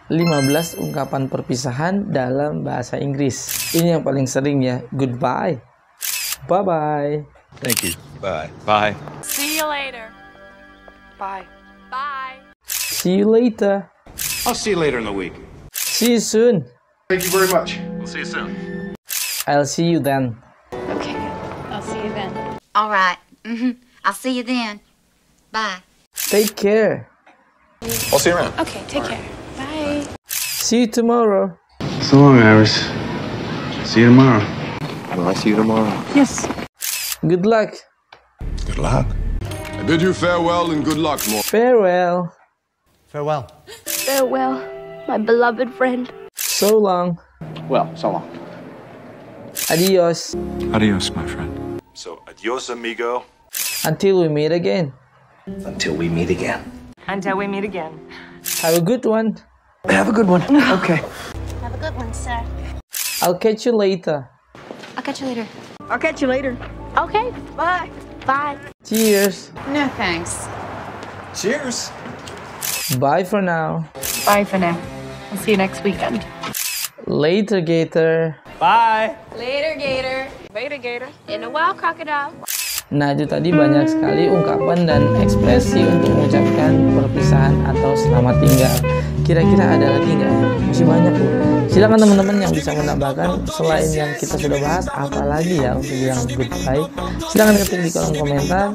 15 ungkapan perpisahan dalam bahasa Inggris. Ini yang paling sering ya. Goodbye. Bye-bye. Thank you. Bye. Bye. See you later. Bye. Bye. See you later. I'll see you later in the week. See you soon. Thank you very much. We'll see you soon. I'll see you then. Okay. I'll see you then. All right. I'll see you then. Bye. Take care. I'll see you around. Okay, take care. Bye. See you tomorrow. So long, Iris. See you tomorrow. Will I see you tomorrow? Yes. Good luck. Good luck. I bid you farewell and good luck, more. Farewell. Farewell. Farewell, my beloved friend. So long. Well, so long. Adios. Adios, my friend. So, adios, amigo. Until we meet again. Until we meet again. Until we meet again. Have a good one. Have a good one. Okay. Have a good one, sir. I'll catch you later. I'll catch you later. I'll catch you later. Okay, bye. Bye. Cheers. No thanks. Cheers. Bye for now. Bye for now. I'll see you next weekend. Later, Gator. Bye. Later, Gator. Later, Gator. In a while, crocodile. Nah, itu tadi banyak sekali ungkapan dan ekspresi untuk mengucapkan perpisahan atau selamat tinggal. Kira-kira ada lagi nggak? Masih banyak loh. Silakan teman-teman yang bisa menambahkan selain yang kita sudah bahas, apa lagi ya untuk bilang goodbye. Silakan ketik di kolom komentar.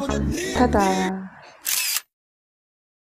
Dadah.